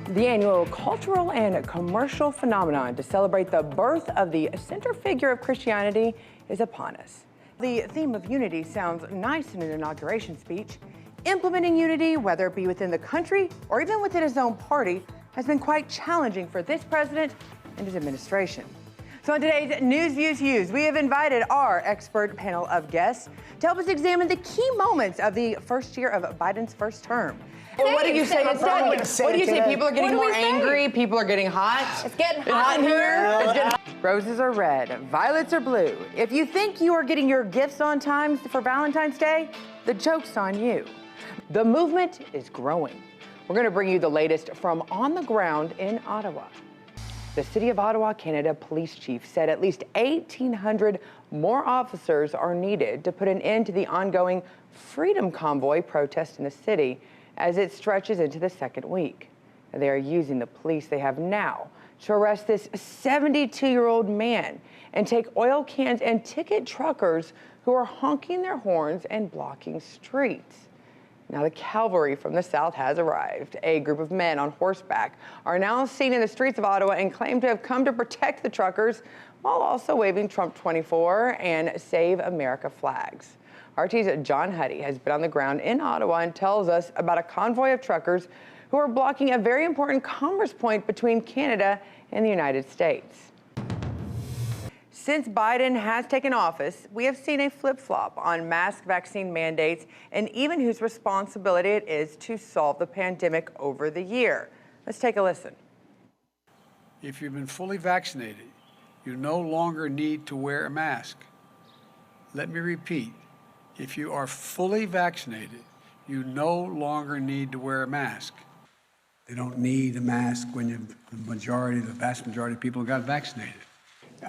The annual cultural and commercial phenomenon to celebrate the birth of the center figure of Christianity is upon us. The theme of unity sounds nice in an inauguration speech. Implementing unity, whether it be within the country or even within his own party, has been quite challenging for this president and his administration. So on today's News.Views.Hughes, we have invited our expert panel of guests to help us examine the key moments of the first year of Biden's first term. Well, what do you say instead? What do you say? People are getting more angry. People are getting hot. It's getting hot in here. It's getting hot. Roses are red. Violets are blue. If you think you are getting your gifts on time for Valentine's Day, the joke's on you. The movement is growing. We're going to bring you the latest from on the ground in Ottawa. The City of Ottawa, Canada police chief said at least 1,800 more officers are needed to put an end to the ongoing Freedom Convoy protest in the city as it stretches into the second week. They are using the police they have now to arrest this 72-year-old man and take oil cans and ticket truckers who are honking their horns and blocking streets. Now the cavalry from the south has arrived. A group of men on horseback are now seen in the streets of Ottawa and claim to have come to protect the truckers while also waving Trump 24 and Save America flags. RT's John Huddy has been on the ground in Ottawa and tells us about a convoy of truckers who are blocking a very important commerce point between Canada and the United States. Since Biden has taken office, we have seen a flip-flop on mask vaccine mandates and even whose responsibility it is to solve the pandemic over the year. Let's take a listen. If you've been fully vaccinated, you no longer need to wear a mask. Let me repeat. If you are fully vaccinated, you no longer need to wear a mask. They don't need a mask when the vast majority of people got vaccinated.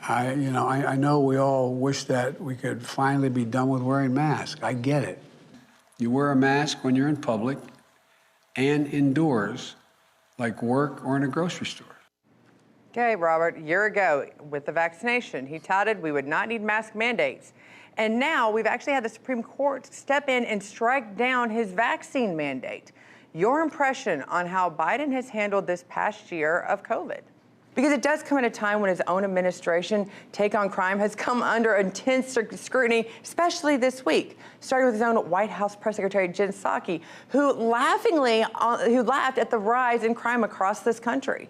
I know we all wish that we could finally be done with wearing masks. I get it. You wear a mask when you're in public and indoors, like work or in a grocery store. Okay, Robert, a year ago with the vaccination, he touted we would not need mask mandates. And now we've actually had the Supreme Court step in and strike down his vaccine mandate. Your impression on how Biden has handled this past year of COVID? Because it does come at a time when his own administration take on crime has come under intense scrutiny, especially this week, starting with his own White House Press Secretary Jen Psaki, who laughed at the rise in crime across this country.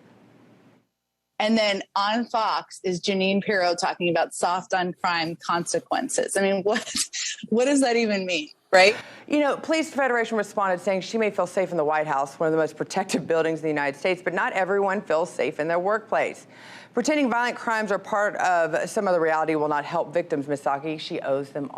And then on Fox is Jeanine Pirro talking about soft on crime consequences. I mean, what does that even mean, right? You know, Police Federation responded saying she may feel safe in the White House, one of the most protected buildings in the United States, but not everyone feels safe in their workplace. Pretending violent crimes are part of some other reality will not help victims, Ms. Psaki. She owes them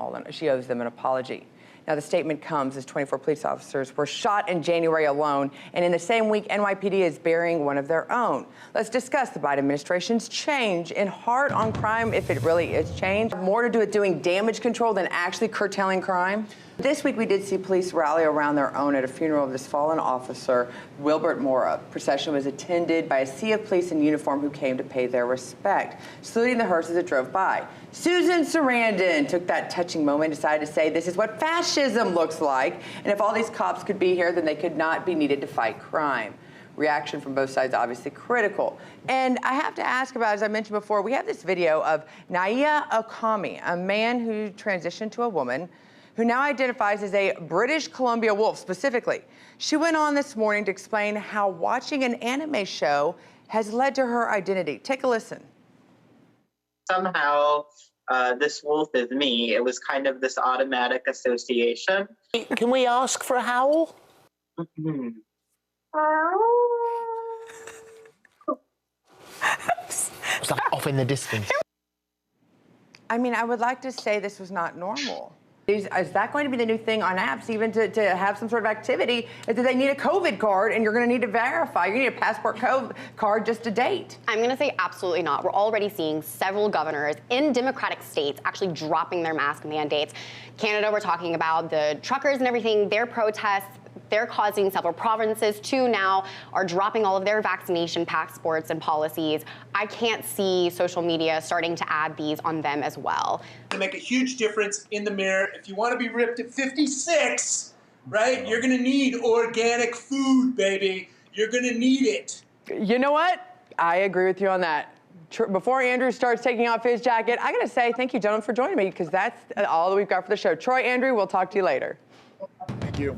an apology. Now, the statement comes as 24 police officers were shot in January alone, and in the same week, NYPD is burying one of their own. Let's discuss the Biden administration's change in hard on crime, if it really is change. More to do with doing damage control than actually curtailing crime. This week, we did see police rally around their own at a funeral of this fallen officer, Wilbert Mora. Procession was attended by a sea of police in uniform who came to pay their respect, saluting the hearse as it drove by. Susan Sarandon took that touching moment and decided to say this is what fascism looks like, and if all these cops could be here, then they could not be needed to fight crime. Reaction from both sides obviously critical. And I have to ask about, as I mentioned before, we have this video of Naya Okami, a man who transitioned to a woman who now identifies as a British Columbia wolf specifically. She went on this morning to explain how watching an anime show has led to her identity. Take a listen. Somehow, this wolf is me. It was kind of this automatic association. Can we ask for a howl? Mm-hmm. It's like off in the distance. I mean, I would like to say this was not normal. Is that going to be the new thing on apps, even to have some sort of activity, is that they need a COVID card and you're going to need to verify. You need a passport card just to date. I'm going to say absolutely not. We're already seeing several governors in Democratic states actually dropping their mask mandates. Canada, we're talking about the truckers and everything, their protests. They're causing several provinces to now are dropping all of their vaccination passports and policies. I can't see social media starting to add these on them as well. To make a huge difference in the mirror. If you want to be ripped at 56, right, you're going to need organic food, baby. You're going to need it. You know what? I agree with you on that. Before Andrew starts taking off his jacket, I got to say thank you, gentlemen, for joining me, because that's all that we've got for the show. Troy, Andrew, we'll talk to you later. Thank you.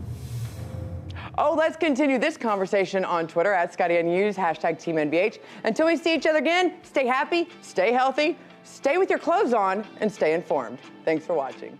Oh, let's continue this conversation on Twitter at Scotty on News, hashtag Team NVH. Until we see each other again, stay happy, stay healthy, stay with your clothes on, and stay informed. Thanks for watching.